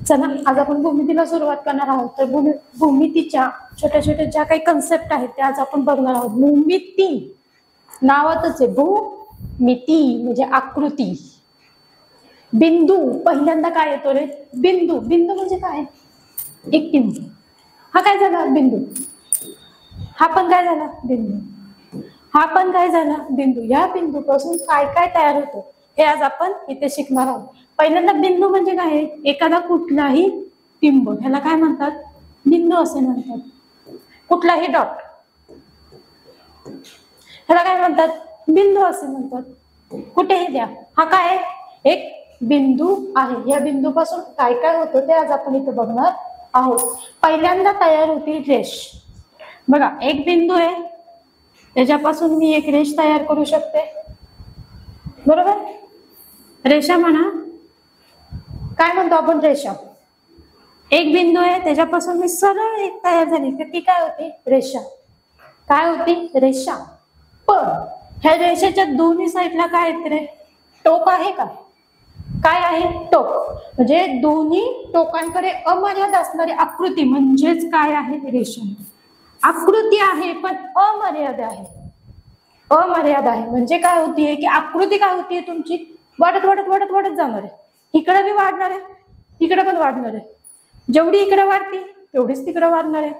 चला आज आपण भूमितीला सुरुवात करणार आहोत. तर भूमितीच्या छोट्या छोट्या ज्या काही कन्सेप्ट आहेत त्या आज आपण बघणार आहोत. भूमिती नावातच आहे, भूमिती म्हणजे आकृती. बिंदू पहिल्यांदा काय येतो रे? बिंदू. बिंदू म्हणजे काय? एक बिंदू. हा काय झाला? बिंदू. हा पण काय झाला? बिंदू. हा पण काय झाला? बिंदू. या बिंदूपासून काय काय तयार होतं हे आज आपण इथे शिकणार आहोत. पहिल्यांदा बिंदू म्हणजे काय? एखादा कुठलाही बिंब, ह्याला काय म्हणतात? बिंदू असे म्हणतात. कुठलाही डॉट ह्याला काय म्हणतात? बिंदू असे म्हणतात. कुठेही द्या, हा काय? एक बिंदू आहे. या बिंदूपासून काय काय होतं ते आज आपण इथे बघणार आहोत. पहिल्यांदा तयार होती रेष. बघा, एक बिंदू आहे, त्याच्यापासून मी एक रेष तयार करू शकते, बरोबर? रेषा म्हणा, काय म्हणतो आपण? रेषा. एक बिंदू आहे, त्याच्यापासून मी सरळ एक तयार झाली तर ती काय होती? रेषा. काय होती? रेषा. पण ह्या रेषेच्या दोन्ही साईडला काय आहेत रे? टोक आहे का? काय आहे? टोक. म्हणजे दोन्ही टोकांकडे अमर्याद असणारी आकृती म्हणजेच काय आहे? रेषा. आकृती आहे पण अमर्याद आहे. अमर्याद आहे म्हणजे काय होतीये की आकृती काय होतीये तुमची? वाढत वाढत वाढत वाढत जाणार आहे. इकडे बी वाढणार आहे, इकडे पण वाढणार आहे. जेवढी इकडे वाढती तेवढीच तिकडे वाढणार आहे,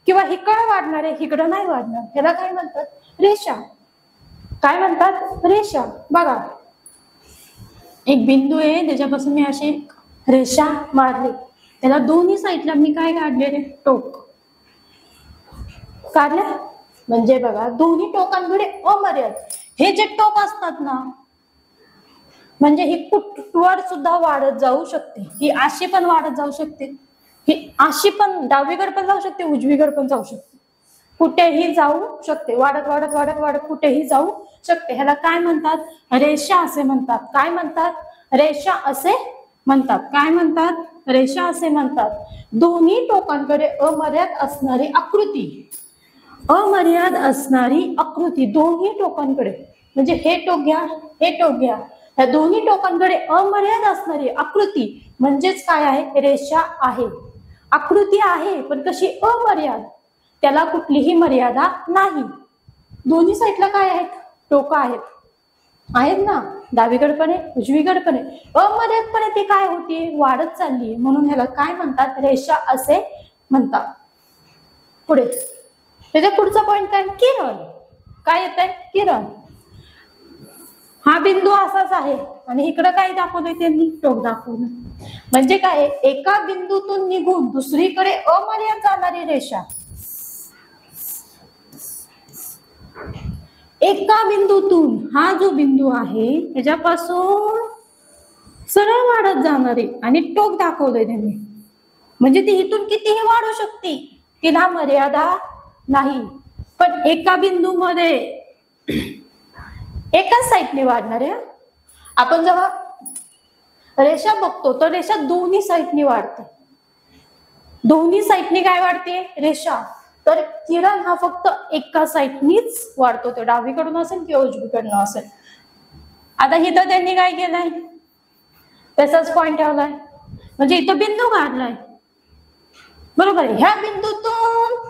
किंवा इकडे वाढणार आहे, इकडे नाही वाढणार. ह्याला काय म्हणतात? रेषा. काय म्हणतात? रेषा. बघा, एक बिंदू आहे, त्याच्यापासून मी अशी रेषा मारली, त्याला दोन्ही साईडला मी काय काढले रे? टोक काढल्या. म्हणजे बघा, दोन्ही टोकांकडे अमर्याद हे जे टोक असतात ना, म्हणजे ही कुठवर सुद्धा वाढत जाऊ शकते. ही अशी पण वाढत जाऊ शकते, ही अशी पण डावीकडे पण जाऊ शकते, उजवीकडे पण जाऊ शकते, कुठेही जाऊ शकते. वाढत वाढत वाढत वाढत कुठेही जाऊ शकते. ह्याला काय म्हणतात? रेषा असे म्हणतात. काय म्हणतात? रेषा असे म्हणतात. काय म्हणतात? रेषा असे म्हणतात. दोन्ही टोकांकडे अमर्याद असणारी आकृती. अमर्याद असणारी आकृती दोन्ही टोकांकडे, म्हणजे हे टोक घ्या, हे टोक घ्या, या दोन्ही टोकांकडे अमर्याद असणारी आकृती म्हणजेच काय आहे? रेषा आहे. आकृती आहे पण कशी? अमर्याद. त्याला कुठलीही मर्यादा नाही. दोन्ही साईडला काय आहेत? टोक आहेत. आहेत ना, डावीकडे पण आहे, उजवीकडे पण आहे. अमर्यादपणे ते काय होती? वाढत चालली. म्हणून ह्याला काय म्हणतात? रेषा असे म्हणतात. पुढे त्याच्या पुढचा पॉइंट काय? किरण. काय येत आहे? किरण. हा बिंदू असाच आहे आणि इकडं काय दाखवलंय त्यांनी? टोक दाखवलं. म्हणजे काय? एका बिंदूतून निघून दुसरीकडे अमर्याद जाणारी रेषा. एका बिंदूतून, हा जो बिंदू आहे त्याच्यापासून सरळ वाढत जाणारी आणि टोक दाखवलंय त्यांनी. म्हणजे ती इथून कितीही वाढू शकते, तिला मर्यादा नाही. पण एका बिंदू मध्ये एकाच साईडने वाढणार आहे. आपण जेव्हा रेषा बघतो तर रेषा दोन्ही साईडने वाढते. दोन्ही साईडने काय वाढते? रेषा. तर किरण हा फक्त एका साईडनीच वाढतो, तो डावीकडून असेल किंवा उजवीकडून असेल. आता इथं त्यांनी काय केलंय? तसाच पॉइंट ठेवलाय, म्हणजे इथं बिंदू काढलाय, बरोबर आहे. ह्या बिंदूतून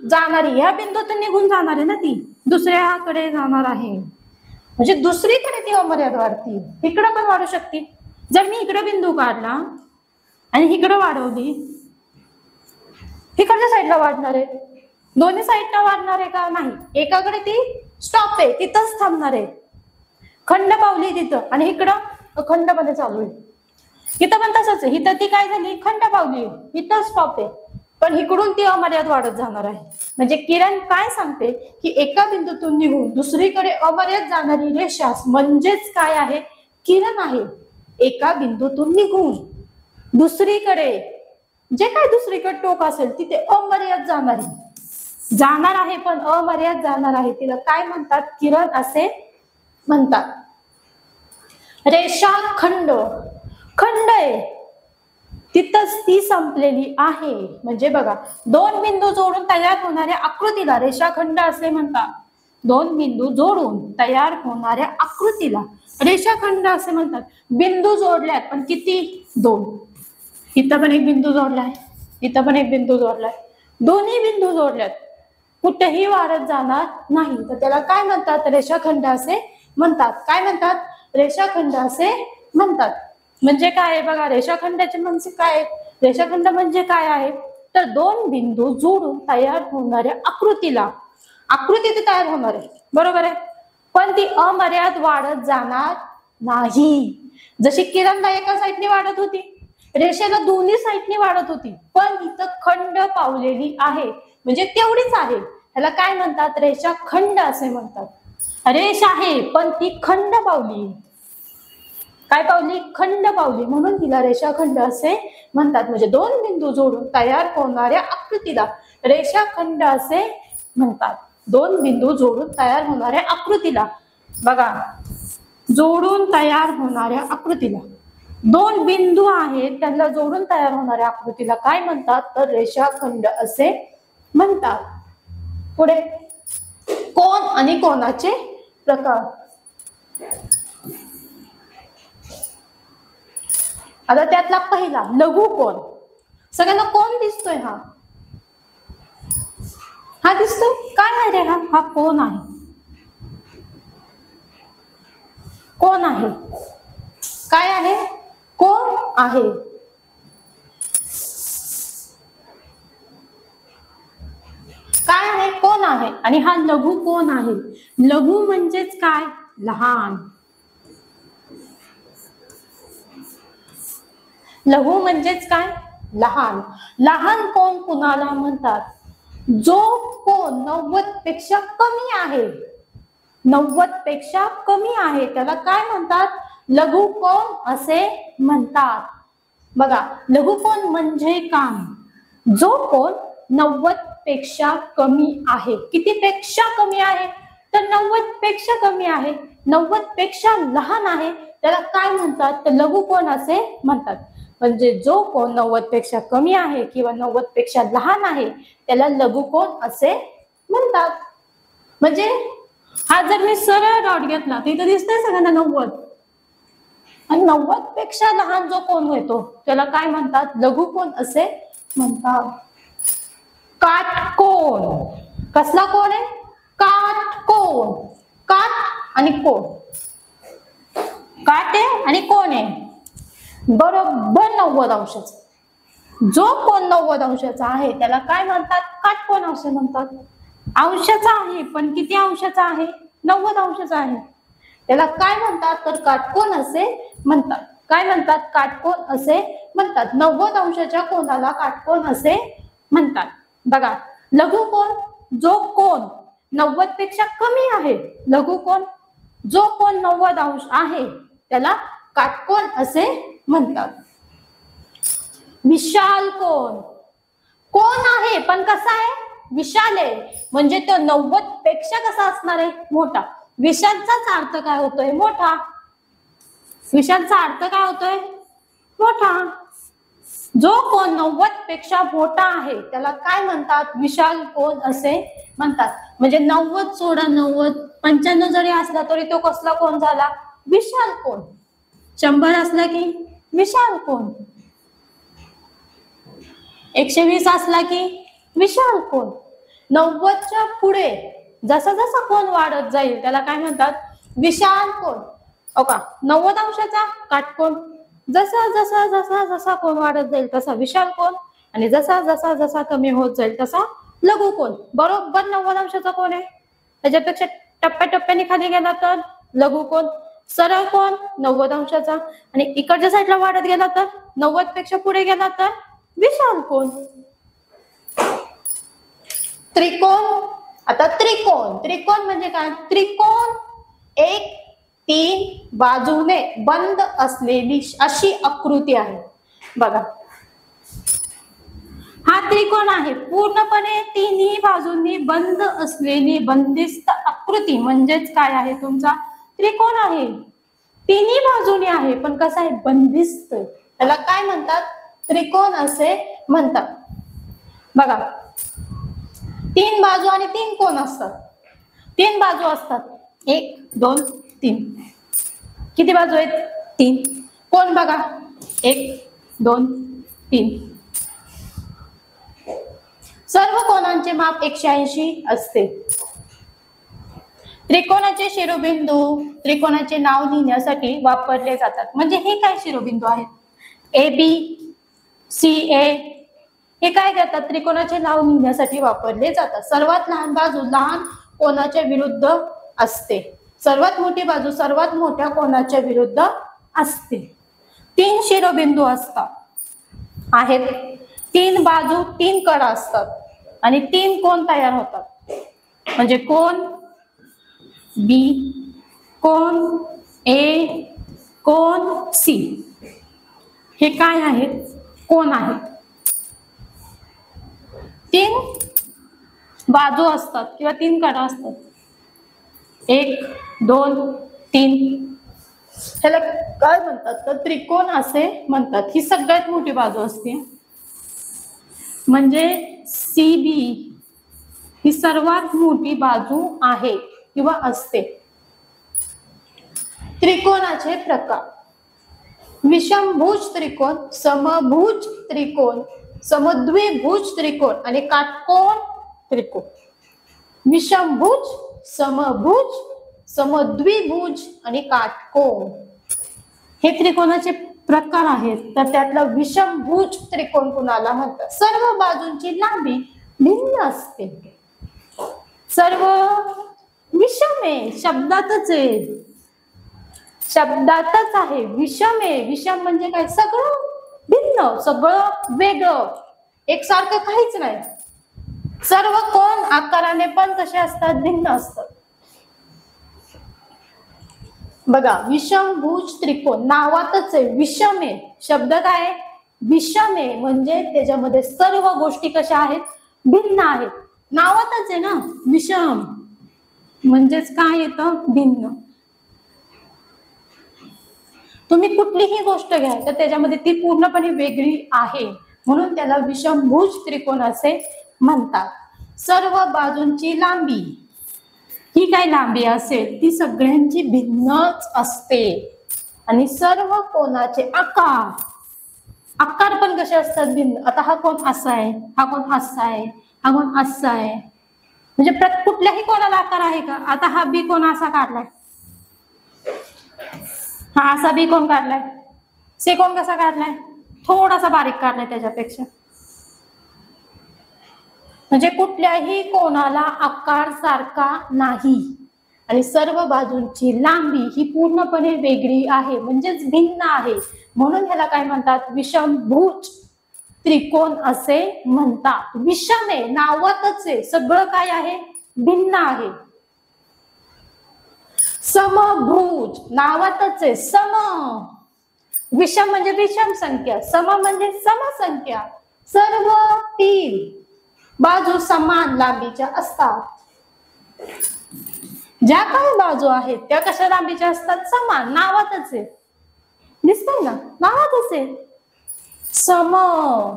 जाणारी, ह्या बिंदूतून निघून जाणार आहे ना, ती दुसऱ्याकडे जाणार आहे. म्हणजे दुसरीकडे ती अमर्याद वाढती. इकडे पण वाढू शकते. जर मी इकडे बिंदू काढला आणि इकडे वाढवली, इकडच्या साईडला वाढणार आहे. दोन्ही साईडला वाढणार आहे का? नाही. एकाकडे ती स्टॉप आहे, तिथंच थांबणार आहे, खंड पावली तिथं, आणि इकडं खंडमध्ये चालू आहे. इथं पण तसंच आहे. इथं ती काय झाली? खंड पावली, इथं स्टॉप आहे, पण इकडून ती अमर्याद वाढत जाणार आहे. म्हणजे किरण काय सांगते की एका बिंदूतून निघून दुसरीकडे अमर्याद जाणारी रेषा म्हणजेच काय आहे? किरण आहे. एका बिंदूतून निघून दुसरीकडे, जे काय दुसरीकडे टोक असेल तिथे अमर्याद जाणार आहे, पण अमर्याद जाणार आहे, तिला काय म्हणतात? किरण असे म्हणतात. रेषा खंड. खंड आहे, तिथंच ती संपलेली आहे. म्हणजे बघा, दोन बिंदू जोडून तयार होणाऱ्या आकृतीला रेषाखंड असे म्हणतात. दोन बिंदू जोडून तयार होणाऱ्या आकृतीला रेषाखंड असे म्हणतात. बिंदू जोडल्यात पण किती? दोन. इथं पण एक बिंदू जोडलाय, इथं पण एक बिंदू जोडलाय, दोन्ही बिंदू जोडल्यात, कुठेही वाढत जाणार नाही, तर त्याला काय म्हणतात? रेषाखंड असे म्हणतात. काय म्हणतात? रेषाखंड असे म्हणतात. म्हणजे काय आहे बघा, रेषाखंडाचे म्हणजे काय? रेषाखंड म्हणजे काय आहे? तर दोन बिंदू जोडून तयार होणाऱ्या आकृतीला, आकृती ती तयार होणार आहे, बरोबर आहे, पण ती अमर्याद वाढत जाणार नाही. जशी किरणला एका साईडने वाढत होती, रेषेला दोन्ही साईडने वाढत होती, पण इथं खंड पावलेली आहे, म्हणजे तेवढीच आहे, त्याला काय म्हणतात? रेषाखंड असे म्हणतात. रेष आहे पण ती खंड पावली. काय पावली? खंड पावली, म्हणून तिला रेषाखंड असे म्हणतात. म्हणजे दोन बिंदू जोडून तयार होणाऱ्या आकृतीला रेषाखंड असे म्हणतात. दोन बिंदू जोडून तयार होणाऱ्या आकृतीला, बघा, जोडून तयार होणाऱ्या आकृतीला, दोन बिंदू आहेत त्यांना जोडून तयार होणाऱ्या आकृतीला काय म्हणतात? तर रेषाखंड असे म्हणतात. पुढे कोन आणि कोनाचे प्रकार. आता त्यातला पहिला लघुकोन. सगळ्यांना कोन दिसतोय? हा दिसतोय? काय आहे रे हा? हा कोन आहे, कोन आहे. काय आहे? कोन आहे. काय आहे? कोन आहे. आणि हा लघु कोन आहे. लघु म्हणजेच काय? लहान. लघु म्हणजेच काय? लहान. लहान कोन कुणाला म्हणतात? जो कोन 90 पेक्षा कमी आहे, 90 पेक्षा कमी आहे, त्याला काय म्हणतात? लघु कोन असे म्हणतात. बघा, लघु कोन म्हणजे काय? जो कोन 90 पेक्षा कमी आहे. किती पेक्षा कमी आहे? तर 90 पेक्षा कमी आहे, 90 पेक्षा लहान आहे, त्याला काय म्हणतात? तर लघु कोन असे म्हणतात. म्हणजे जो कोन 90 पेक्षा कमी आहे किंवा 90 पेक्षा लहान आहे त्याला लघु कोन असे म्हणतात. म्हणजे हा जर मी सरळ डॉट घेतला तर इथं दिसतंय सगळ्यांना 90, आणि 90 पेक्षा लहान जो कोन होतो त्याला काय म्हणतात? लघु कोन असे म्हणतात. काटकोन. कसला कोन आहे? काटकोन. काट आणि कोन. काट आहे आणि कोन आहे, बरोबर 90 अंशाचा. जो कोन 90 अंशाचा आहे त्याला काय म्हणतात? काटकोन असे म्हणतात. अंशाचा आहे पण किती अंशाचा आहे? 90 अंशाचा आहे, त्याला काय म्हणतात? तर काटकोन असे म्हणतात. काय म्हणतात? काटकोन असे म्हणतात. 90 अंशाच्या कोनाला काटकोन असे म्हणतात. बघा, लघु कोन, जो कोन 90 पेक्षा कमी आहे, लघु कोन, जो कोन 90 अंश आहे त्याला काटकोन असे म्हणतात. विशाल कोन. कोन आहे पण कसा आहे? विशाल आहे. म्हणजे तो 90 पेक्षा कसा असणार आहे? मोठा. विशालचाच अर्थ काय होतोय? मोठा. विशालचा अर्थ काय होतोय? मोठा. जो कोन 90 पेक्षा मोठा आहे त्याला काय म्हणतात? विशाल कोन असे म्हणतात. म्हणजे 90 सोडा 90, 95 जरी असला तरी तो कसला कोन झाला? विशाल कोन. 100 असला की विशाल कोन. 120 असला की विशाल कोन. 90च्या पुढे जसा जसा कोन वाढत जाईल त्याला काय म्हणतात? विशाल कोन. हो का? 90 अंशाचा काटकोन. जसा जसा जसा जसा कोन वाढत जाईल तसा विशाल कोन, आणि जसा जसा जसा कमी होत जाईल तसा लघु कोन. बरोबर 90 अंशाचा कोन आहे. त्याच्यापेक्षा टप्प्याटप्प्याने खाली गेला तर लघु कोन. सरळ कोन 90 अंशाचा, आणि इकडच्या साईडला वाढत गेला तर 90 पेक्षा पुढे गेला तर विशाल कोन. त्रिकोण. आता त्रिकोण. त्रिकोण म्हणजे काय? त्रिकोण एक 3 बाजूने बंद असलेली अशी आकृती आहे. बघा, हा त्रिकोण आहे, पूर्णपणे तिन्ही बाजूंनी बंद असलेली बंदिस्त आकृती म्हणजेच काय आहे? तुमचा त्रिकोण आहे. तिन्ही बाजूने आहे पण कसा आहे? बंदिस्त. त्याला काय म्हणतात? त्रिकोण असे म्हणतात. बघा, 3 बाजू आणि 3 कोण असतात. 3 बाजू असतात. 1 2 3. किती बाजू आहेत? 3. कोण बघा, 1 2 3. सर्व कोनांचे माप 180 असते. त्रिकोणाचे शिरोबिंदू त्रिकोणाचे नाव लिहिण्यासाठी वापरले जातात. म्हणजे हे काय शिरोबिंदू आहेत? AB, CA हे काय करतात? त्रिकोणाचे नाव लिहिण्यासाठी वापरले जातात. सर्वात लहान बाजू लहान कोनाच्या विरुद्ध असते. सर्वात मोठी बाजू सर्वात मोठ्या कोनाच्या विरुद्ध असते. 3 शिरोबिंदू आहेत. 3 बाजू 3 कडा असतात आणि 3 कोन तयार होतात. म्हणजे कोन B, cone A, cone C हे काय आहेत? कोन आहेत. 3 बाजू असतात किंवा 3 कडा असतात. 1, 2, 3 ह्याला काय म्हणतात? तर त्रिकोण असे म्हणतात. ही सगळ्यात मोठी बाजू असते. म्हणजे CB ही सर्वात मोठी बाजू आहे किंवा असते. त्रिकोणाचे प्रकार: विषमभुज त्रिकोण, समभुज त्रिकोण, समद्विभुज त्रिकोण आणि काटकोन त्रिकोण. विषमभुज, समभुज, समद्विभुज आणि काटकोन हे त्रिकोणाचे प्रकार आहेत. तर त्यातला विषमभुज त्रिकोण कुणाला म्हणतात? सर्व बाजूंची लांबी भिन्न असते. सर्व विषम आहे, शब्दातच आहे, शब्दातच आहे. विषम आहे. विषम म्हणजे काय? सगळं भिन्न, सगळं वेगळं, एकसारखं काहीच नाही. सर्व कोन आकाराने पण कसे असतात? भिन्न असतात. बघा, विषमभुज त्रिकोण नावातच आहे, विषम आहे. शब्द काय? विषम आहे. म्हणजे त्याच्यामध्ये सर्व गोष्टी कशा आहेत? भिन्न आहेत. नावातच आहे ना विषम, म्हणजेच काय येतं? भिन्न. तुम्ही कुठलीही गोष्ट घ्या तर त्याच्यामध्ये ती पूर्णपणे वेगळी आहे, म्हणून त्याला विषमभुज त्रिकोण असे म्हणतात. सर्व बाजूंची लांबी ही काय लांबी असेल ती सगळ्यांची भिन्नच असते. आणि सर्व कोनाचे आकार पण कसे असतात? भिन्न. आता हा कोण असा आहे, हा कोण असा आहे, हा कोण असा आहे. म्हणजे कुठल्याही कोणाला आकार आहे का? आता हा बी कोण असा काढलाय, हा असा बी कोण काढलाय. सी कोण कसा काढलाय? थोडासा बारीक काढलाय त्याच्यापेक्षा. म्हणजे कुठल्याही कोणाला आकार सारखा नाही. आणि सर्व बाजूंची लांबी ही पूर्णपणे वेगळी आहे, म्हणजेच भिन्न आहे. म्हणून ह्याला काय म्हणतात? विषमभुज त्रिकोण असे म्हणतात. विषम आहे, नावातच आहे, सगळं काय आहे? भिन्न आहे. समभुज नावातच आहे, सम. विषम म्हणजे विषम संख्या, सम म्हणजे समसंख्या. सर्व 3 बाजू समान लांबीच्या असतात. ज्या काही बाजू आहेत त्या कशा लांबीच्या असतात? समान. नावातच आहे, दिसतंय ना, नावातच आहे. समभुज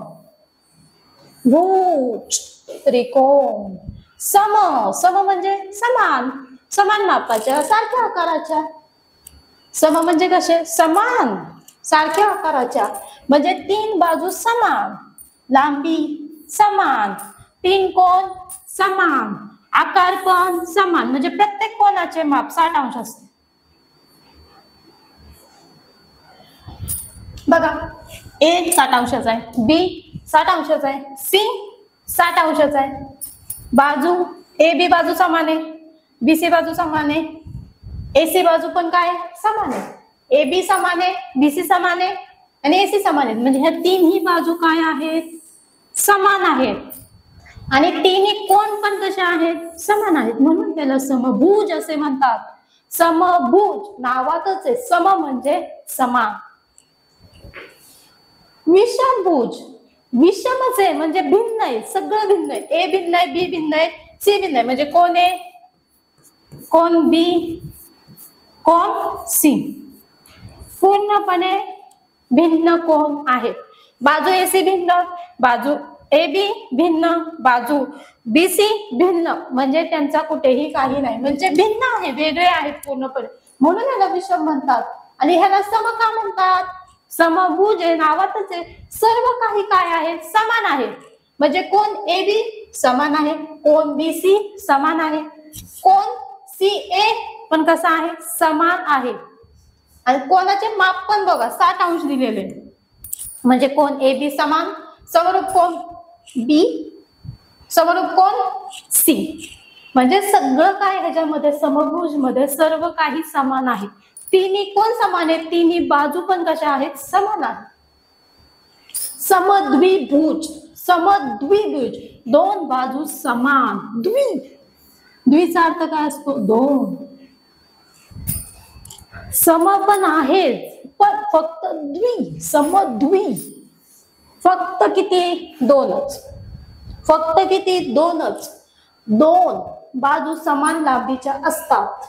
त्रिकोण. सम म्हणजे समान, समान मापाच्या, सारख्या आकाराच्या. सम म्हणजे कसे? समान, सारख्या आकाराच्या. म्हणजे 3 बाजू समान, लांबी समान, 3 कोन समान, आकार पण समान. म्हणजे प्रत्येक कोनाचे माप 60 अंश असते. बघा, A 60 अंशाचा आहे, B 60 अंशाचा आहे, C 60 अंशाचा आहे. बाजू AB बाजू समान आहे, BC बाजू समान आहे, AC बाजू पण काय समान आहे. AB समान आहे, BC समान आहे आणि AC समान आहे. म्हणजे ह्या 3ही बाजू काय आहेत? समान आहेत. आणि 3ही कोन पण कशा आहेत? समान आहेत. म्हणून त्याला समभुज असे म्हणतात. समभुज नावातच आहे, सम म्हणजे समान. विषमभुज विषमच आहे, म्हणजे भिन्न आहे, सगळं भिन्न आहे. A भिन्न आहे, B भिन्न आहे, C भिन्न आहे. म्हणजे कोण आहे? कोण B, कोण C. पूर्णपणे भिन्न कोण आहेत. बाजू AC भिन्न, बाजू AB भिन्न, बाजू BC भिन्न. म्हणजे त्यांचा कुठेही काही नाही, म्हणजे भिन्न आहे, वेगळे आहेत पूर्णपणे. म्हणून ह्याला विषम म्हणतात. आणि ह्याला सम का म्हणतात? समभुज आहे, नावातच आहे. सर्व काही काय आहे, समान आहे. म्हणजे कोण AB समान आहे, कोण BC समान आहे, कोण CA पण कसा आहे, समान आहे. आणि कोणाचे माप पण बघा 60 अंश दिलेले, म्हणजे कोण AB समान, समरूप कोण B, समरूप कोण C. म्हणजे सगळं काय ह्याच्यामध्ये समभुज मध्ये सर्व काही समान आहे. तिन्ही कोण समान आहे, तिन्ही बाजू पण कशा आहेत, समान आहेत. समद्विभुज, समद्विभुज दोन बाजू समान. द्विचा अर्थ काय असतो, दोन. सम पण आहेच, पण फक्त द्वि, समद्वि फक्त किती, दोनच. फक्त किती, दोनच. दोन बाजू समान लांबीच्या असतात.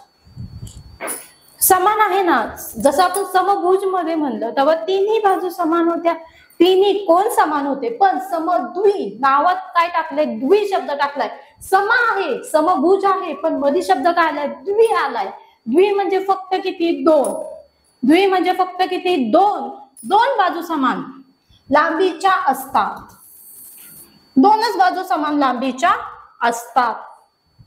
समान आहे ना, जसं आपण समभुज मध्ये म्हणलं तेव्हा तिन्ही बाजू समान होत्या, तिन्ही कोण समान होते. पण समद्वि नावात काय टाकलंय, द्वि शब्द टाकलाय. सम आहे, समभुज आहे, पण मध्ये शब्द काय आलाय, द्वि आलाय. द्वि म्हणजे फक्त किती, दोन. द्वि म्हणजे फक्त किती, दोन. दोन बाजू समान लांबीच्या असतात. दोनच बाजू समान लांबीच्या असतात.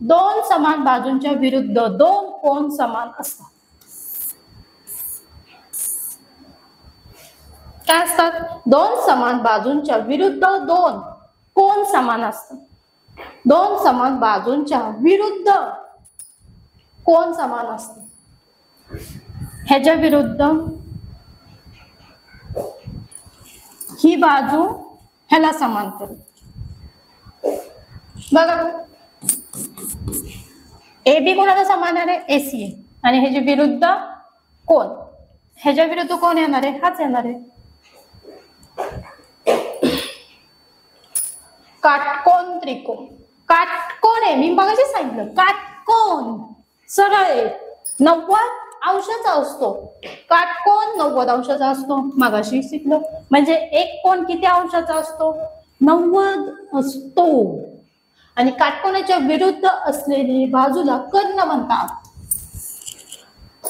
दोन समान बाजूंच्या विरुद्ध दोन कोण समान असतात. काय असतात, दोन समान बाजूंच्या विरुद्ध दोन कोण समान असतात. दोन समान बाजूंच्या विरुद्ध कोण समान असते. ह्याच्या विरुद्ध ही बाजू ह्याला समांतर. बघा AB कोणाला समान आहे, AC आहे. आणि ह्याच्या विरुद्ध कोण, ह्याच्या विरुद्ध कोण येणार आहे, हाच येणार आहे. काटकोन त्रिकोण. काटकोन आहे, मी मगाशी सांगितलं काटकोन सरळ आहे, 90 अंशाचा असतो. काटकोन 90 अंशाचा असतो, मगाशी शिकलो. म्हणजे एक कोण किती अंशाचा असतो, 90 असतो. आणि काटकोनाच्या विरुद्ध असलेली बाजूला कर्ण म्हणतात.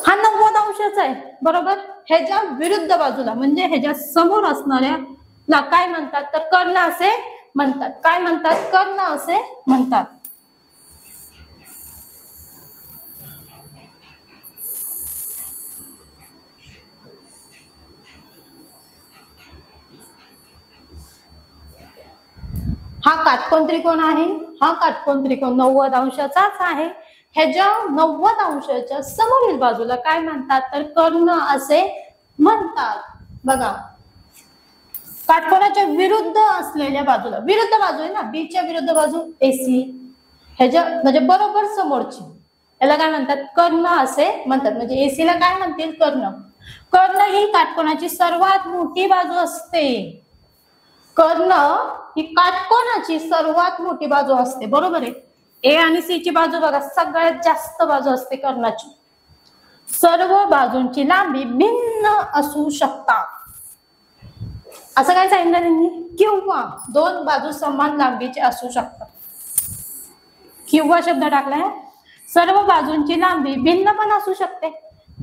हा 90 अंशाचा आहे, बरोबर. ह्याच्या विरुद्ध बाजूला म्हणजे ह्याच्या समोर असणाऱ्याला काय म्हणतात, तर कर्ण असे म्हणतात. काय म्हणतात, कर्ण असे म्हणतात. हा काटकोन त्रिकोण आहे. हा काटकोन त्रिकोण 90 अंशाचाच आहे. ह्याच्या 90 अंशाच्या समोरील बाजूला काय म्हणतात, तर कर्ण असे म्हणतात. बघा काटकोनाच्या विरुद्ध असलेल्या बाजूला, विरुद्ध बाजू आहे ना, बीच्या विरुद्ध बाजू AC, ह्याच्या म्हणजे बरोबर समोरची, याला काय म्हणतात, कर्ण असे म्हणतात. म्हणजे AC ला काय म्हणतील, कर्ण. कर्ण ही काटकोनाची सर्वात मोठी बाजू असते. कर्ण ही काटकोनाची सर्वात मोठी बाजू असते, बरोबर आहे. A आणि C ची बाजू बघा, सगळ्यात जास्त बाजू असते कर्णाची. सर्व बाजूंची लांबी भिन्न असू शकतात. असं काय सांगितलं त्यांनी, किंवा दोन बाजू समान लांबीचे असू शकतात. किंवा शब्द टाकलाय. सर्व बाजूंची लांबी भिन्न पण असू शकते,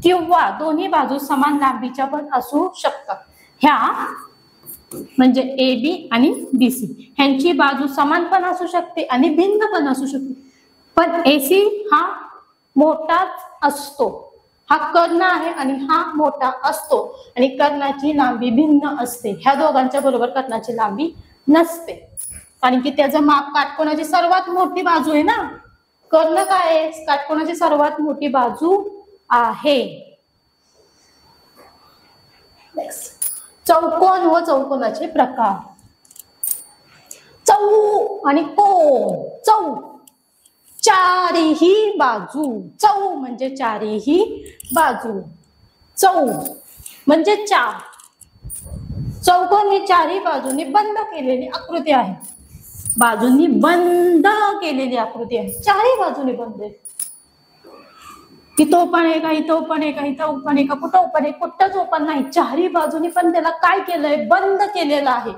किंवा दोन्ही बाजू समान लांबीच्या पण असू शकतात. ह्या म्हणजे AB आणि BC ह्यांची बाजू समान पण असू शकते आणि भिन्न पण असू शकते. पण AC हा मोठाच असतो. हा कर्ण आहे आणि हा मोठा असतो. आणि कर्णाची लांबी भिन्न असते. ह्या दोघांच्या बरोबर कर्णाची लांबी नसते, कारण की त्याचं माप काटकोनाची सर्वात मोठी बाजू आहे ना. कर्ण काय आहे, काटकोनाची सर्वात मोठी बाजू आहे. चौकोन व चौकोनाचे प्रकार. चौ आणि कोन. चौ चारीही बाजू. चौ म्हणजे चारीही बाजू. चौ म्हणजे चार. चौकोन ही चारही बाजूंनी बंद केलेली आकृती आहे. बाजूंनी बंद केलेली आकृती आहे, चारही बाजूने बंद आहे. इथं पण आहे का, इथं पण आहे का, इथं पण आहे का, कुठं पण आहे, कुठंच ओपन नाही. चारही बाजूनी पण त्याला काय केलंय, बंद केलेलं आहे.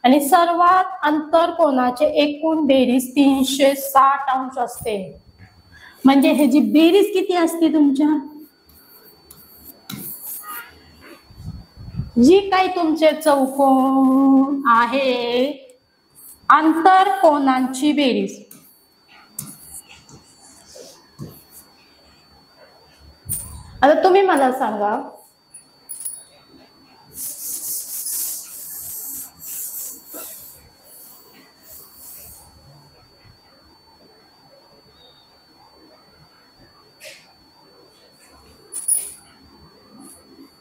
आणि सर्वात अंतर कोणाचे एकूण बेरीज 360 अंश असते. म्हणजे ह्याची बेरीज किती असते तुमच्या, जी काही तुमचे चौकोन आहे आंतरकोनांची बेरीज, आता तुम्ही मला सांगा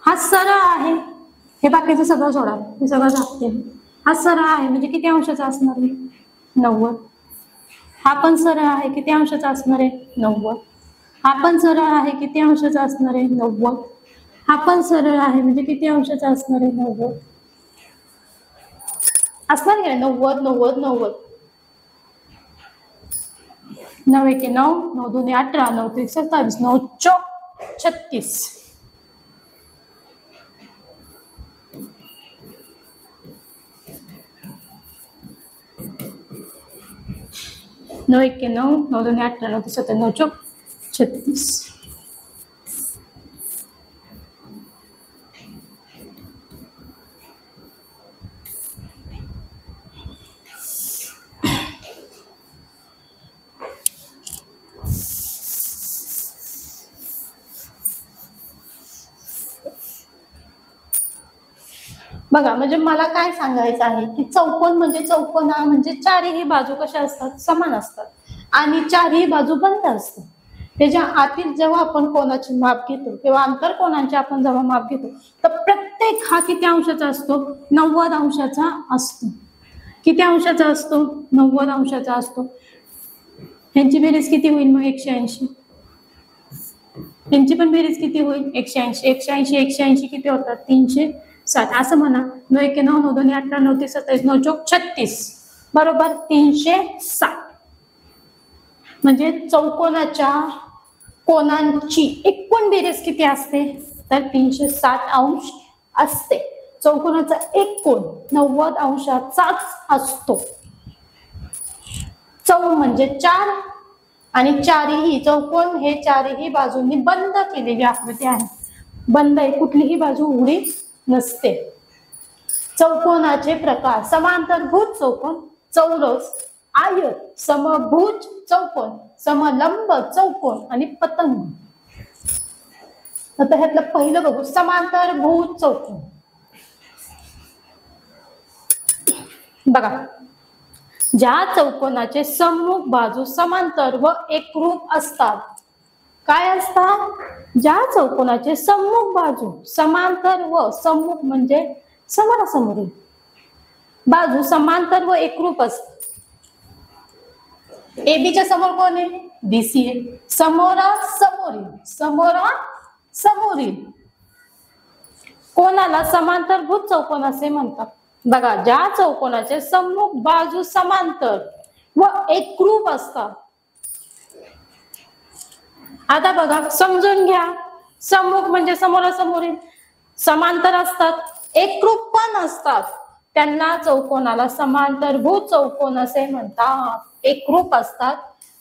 हा सरळ आहे, हे बाकीचं सगळं सोडा, हे सगळं दाखते, हा सरळ आहे म्हणजे किती अंशाचा असणार आहे 90. हा पण सरळ आहे, किती अंशाचा असणार आहे 90. हा पण सरळ आहे, किती अंशाचा असणार आहे 90. हा पण सरळ आहे म्हणजे किती अंशाचा असणार आहे 90. असणार का 90 90 90. 9 एके 9, 9 दुने 18, 9 त्रिक 27, 9 चौक 36. नौ एके 9, 9 दुने 18, 9 त्रिक 27, 9 चौक 36. बघा, म्हणजे मला काय सांगायचं आहे की चौकोन म्हणजे चौकोना म्हणजे चारही बाजू कशा असतात समान असतात आणि चारही बाजू बंद असतात. त्याच्या आतील जेव्हा आपण कोणाची माप घेतो किंवा आंतरकोनांचे आपण जेव्हा माप घेतो तर प्रत्येक हा किती अंशाचा असतो 90 अंशाचा असतो. किती अंशाचा असतो 90 अंशाचा असतो. यांची बेरीज किती होईल मग 180. यांची पण बेरीज किती होईल 180. 180 180 किती होतात 360. असं म्हणा 9 एके 9, 9 दुने 18, 9 त्रिक 27, 9 चौक 36 बरोबर 360. म्हणजे चौकोनाच्या कोणांची एकूण बेरीज किती असते तर 360 अंश असते. चौकोनाचा एक कोन 90 अंशाचाच असतो. चौ म्हणजे 4 आणि चारही चौकोन हे चारही बाजूंनी बंद केलेली आकृती आहे. बंद आहे, कुठलीही बाजू उघडी नसते. चौकोनाचे प्रकार समांतरभुज चौकोन, चौरस, आयत, समभुज चौकोन, समलंब चौकोन आणि पतंग. आता ह्यातलं पहिलं बघू समांतरभुज चौकोन. बघा, ज्या चौकोनाचे सम्मुख बाजू समांतर व एकरूप असतात. काय असतात? ज्या चौकोनाचे सम्मुख बाजू समांतर व सम्मुख म्हणजे समोरासमोरील बाजू समांतर व एकरूप असतात. एबीच्या समोर कोण आहे बीसी आहे. समोरासमोरील समोरासमोरील कोणाला समांतरभुज चौकोन असे म्हणतात. बघा, ज्या चौकोनाचे सम्मुख बाजू समांतर व एकरूप असतात. आता बघा समजून घ्या, सम्मुख म्हणजे समोरासमोरील, समांतर असतात, एकरूप पण असतात. त्यांना चौकोनाला समांतरभुज चौकोन असे म्हणतात. एकरूप असतात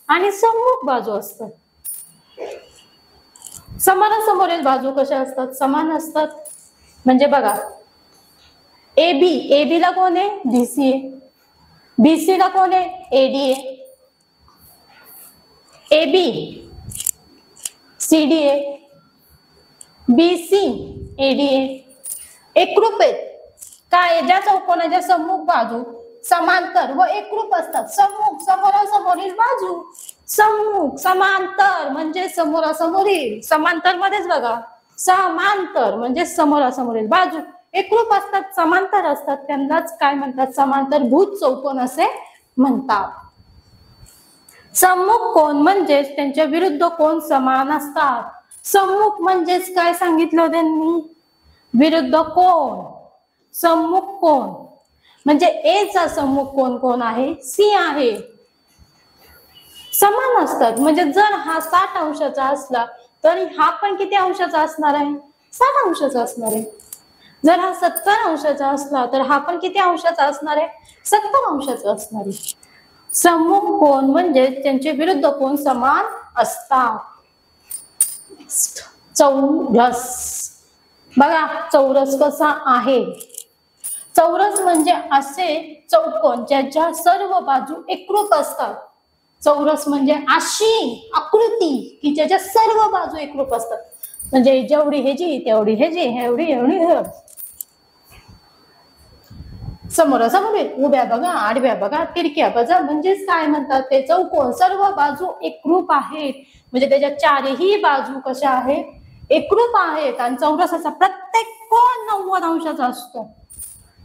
आणि सम्मुख बाजू असतात. समोरासमोरील बाजू कशा असतात समान असतात. म्हणजे बघा एबी ला कोण आहे बीसी आहे. बीसी ला कोण आहे एडी आहे. एबी सीडी आहे. बीसी एडी आहे. एकरूप आहेत. काय? ज्या चौकोनाच्या सम्मुख बाजू समांतर व एकरूप असतात. सम्मुख समोरासमोरील बाजू, सम्मुख समांतर म्हणजे समोरासमोरील, समांतर मध्येच बघा समांतर म्हणजे समोरासमोरील बाजू एकरूप असतात, समांतर असतात. त्यांनाच काय म्हणतात समांतरभुज चौकोन असे म्हणतात. सम्मुख कोन म्हणजेच त्यांच्या विरुद्ध कोन समान असतात. सम्मुख म्हणजेच काय सांगितलं त्यांनी विरुद्ध कोन. सम्मुख कोन म्हणजे ए चा सम्मुख कोन कोण आहे सी आहे. समान असतात. म्हणजे जर हा 60 अंशाचा असला तर हा पण किती अंशाचा असणार आहे 60 अंशाचा असणार आहे. जर हा 70 अंशाचा असला तर हा पण किती अंशाचा असणार आहे 70 अंशाचा असणार आहे. सम्मुख कोन म्हणजे त्यांचे विरुद्ध कोन समान असतात. चौरस. बघा चौरस कसा आहे. चौरस म्हणजे असे चौकोन ज्याच्या सर्व बाजू एकरूप असतात. चौरस म्हणजे अशी आकृती की ज्याच्या सर्व बाजू एकरूप असतात. म्हणजे जेवढी ह्याची तेवढी ह्याची, एवढी एवढी. समोरासमोर उभ्या बघा, आडव्या बघा, तिरक्या बघा, म्हणजेच काय म्हणतात ते चौकोन सर्व बाजू एकरूप आहेत. म्हणजे त्याच्या चारही बाजू कशा आहेत, एकरूप आहेत. आणि चौरसाचा प्रत्येक कोन 90 अंशाचा असतो.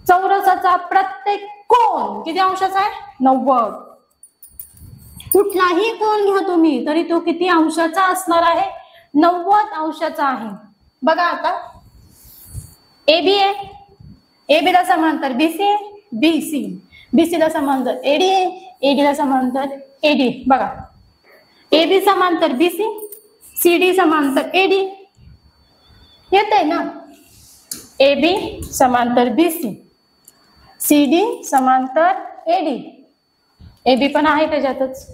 चौरसाचा प्रत्येक कोन किती अंशाचा आहे, 90. कुठलाही कोन घ्या तुम्ही तरी तो किती अंशाचा असणार आहे, 90 अंशाचा आहे. बघा आता एबी आहे, एबी ला समांतर बीसी आहे, बीसी बीसी ला समांतर एडी आहे, एडी ला समांतर एडी. बघा एबी समांतर बीसी, सीडी समांतर एडी. येते ना, एबी समांतर बीसी, सीडी समांतर एडी. एबी पण आहे त्याच्यातच.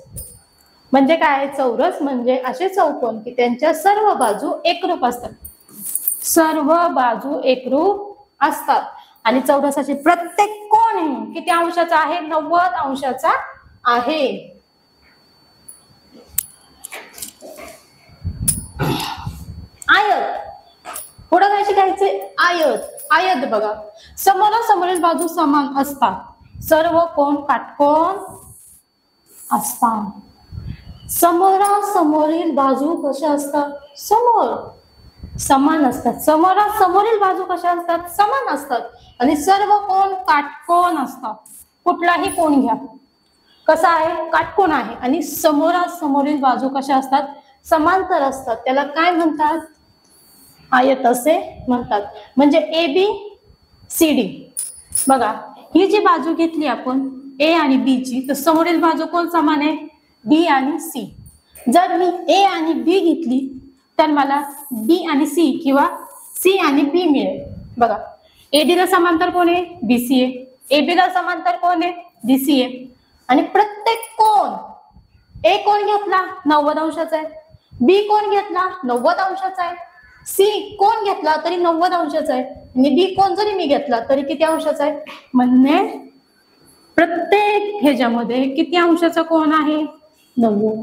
म्हणजे काय, चौरस म्हणजे असे चौकोन की त्यांच्या सर्व बाजू एकरूप असतात. सर्व बाजू एकरूप असतात. आणि चौरसाचे प्रत्येक कोन किती अंशाचा आहे, 90 अंशाचा आहे. आयत पुढे काय शिकायचे, आयत. आयत बघा समोरासमोरील बाजू समान असतात. सर्व कोन काटकोन असतात. समोरासमोरील बाजू कशा असतात, समोर समान असतात. समोरासमोरील बाजू कशा असतात, समान असतात. आणि सर्व कोन काटकोन असतात. कुठलाही कोन घ्या कसा आहे, काटकोन आहे. आणि समोरासमोरील बाजू कशा असतात, समांतर असतात. त्याला काय म्हणतात, आयत असे म्हणतात. म्हणजे एबी सीडी. बघा ही जी बाजू घेतली आपण ए आणि बी ची, तर समोरील बाजू कोण समान आहे, बी आणि सी. जर मी ए आणि बी घेतली तर मला बी आणि सी किंवा सी आणि बी मिळेल. बघा एडी ला समांतर कोण आहे, बीसी आहे. एबी ला समांतर कोण आहे, बीसी आहे. आणि प्रत्येक कोन, ए कोण घेतला 90 अंशाचा आहे, बी कोण घेतला 90 अंशाचा आहे, सी कोण घेतला तरी 90 अंशाचा आहे, आणि डी कोण जरी मी घेतला तरी किती अंशाचा आहे. म्हणजे प्रत्येक ह्याच्यामध्ये किती अंशाचा कोन आहे, 90.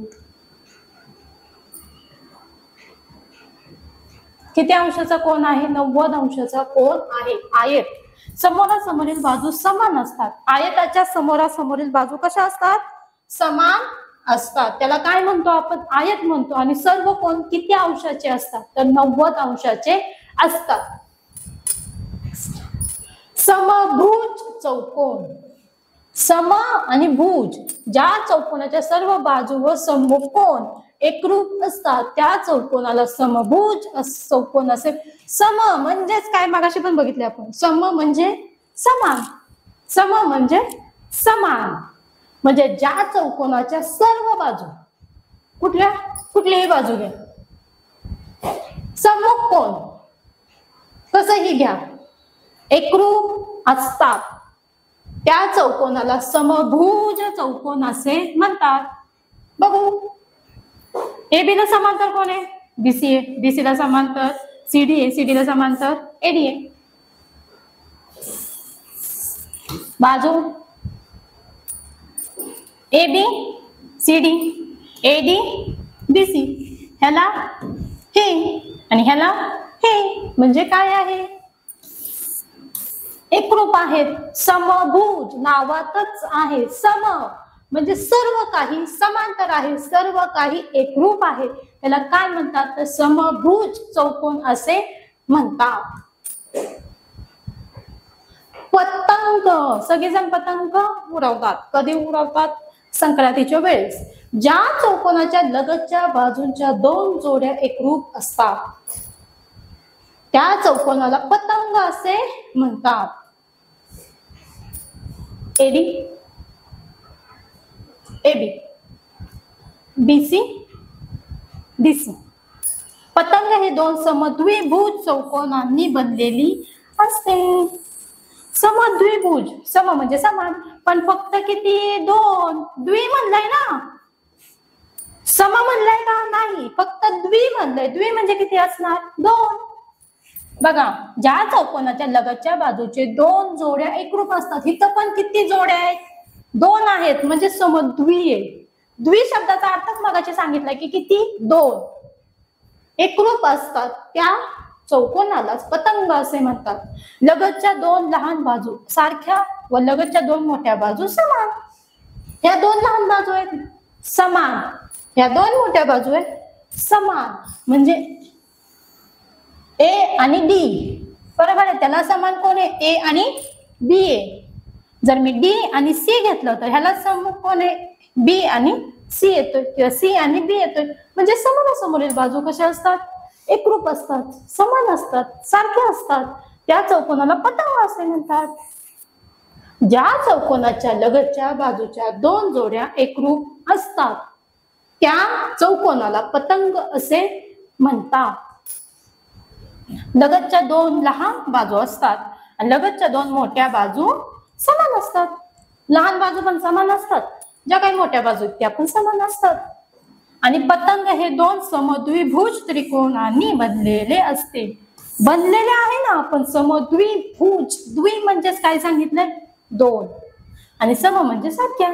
किती अंशाचा कोन आहे, 90 अंशाचा कोन आहे. आयत समोरासमोरील बाजू समान असतात. आयताच्या समोरासमोरील बाजू कशा असतात, समान असतात. त्याला काय म्हणतो आपण, आयत म्हणतो. आणि सर्व कोन किती अंशाचे असतात, तर 90 अंशाचे असतात. समभुज चौकोन. सम आणि भुज ज्या चौकोनाच्या सर्व बाजू व समकोन एकरूप असतात त्या चौकोनाला समभुज चौकोन असे. सम म्हणजेच काय, मागाशी पण बघितले आपण, सम म्हणजे समान, सम म्हणजे समान. म्हणजे ज्या चौकोनाच्या सर्व बाजू, कुठल्याही बाजू घ्या, समकोन कसंही घ्या, एकरूप असतात त्या चौकोनाला समभुज चौकोन असे म्हणतात. बघू एबी ला समांतर कोण आहे, बीसी आहे. बीसी ला समांतर सीडी आहे. सीडी ला समांतर एडी आहे. बाजू एबी सीडी, एडी बीसी. ह्याला हे आणि ह्याला हे, म्हणजे काय आहे, एकरूप आहेत. समभुज नावातच आहे. सम म्हणजे सर्व काही समांतर आहे, सर्व काही एकरूप आहे. त्याला काय म्हणतात, तर समभुज चौकोन असे म्हणतात. पतंग, सगळेजण पतंग उडवतात. कधी उडवतात, संक्रांतीच्या वेळेस. ज्या चौकोनाच्या लगतच्या बाजूंच्या 2 जोड्या एकरूप असतात त्या चौकोनाला पतंग असे म्हणतात. A D, A B, B C, D C. पतंग हे 2 समद्विभुज चौकोनांनी बनलेली असते. समद्विभुज, सम म्हणजे समान, पण फक्त किती, 2. द्वि म्हणलंय ना, सम म्हणलंय का, नाही, फक्त द्वि म्हणलंय. द्वि म्हणजे किती असणार, 2. बघा, ज्या चौकोनाच्या लगतच्या बाजूचे दोन जोड्या एकरूप असतात, इथं पण किती जोड्या आहेत? दोन आहेत, म्हणजे समद्विय. द्वि शब्दाचा अर्थ मगाशी सांगितलं की किती? दोन. एकरूप असतात त्या चौकोनालाच पतंग असे म्हणतात. लगतच्या दोन लहान बाजू सारख्या व लगतच्या दोन मोठ्या बाजू समान. या दोन लहान बाजू आहेत समान, या दोन मोठ्या बाजू आहेत समान, म्हणजे ए आणि डी बरोबर आहे. त्याला समान कोण आहे? ए आणि बी आहे. जर मी डी आणि सी घेतलं तर ह्याला समान कोण आहे? बी आणि सी येतोय, किंवा सी आणि बी येतोय. म्हणजे समोरासमोरील बाजू कशा असतात? एकरूप असतात, समान असतात, सारख्या असतात. त्या चौकोनाला पतंग असे म्हणतात. ज्या चौकोनाच्या लगतच्या बाजूच्या दोन जोड्या एकरूप असतात त्या चौकोनाला पतंग असे म्हणतात. लगतच्या दोन लहान बाजू असतात आणि लगतच्या दोन मोठ्या बाजू समान असतात. लहान बाजू पण समान असतात, ज्या काही मोठ्या बाजू आहेत त्या पण समान असतात. आणि पतंग हे दोन समद्विभुज त्रिकोणांनी बनलेले असते. बनलेले आहे ना आपण समद्विभुज. द्वि म्हणजेच काय सांगितलंय? दोन, आणि सम म्हणजे सारख्या.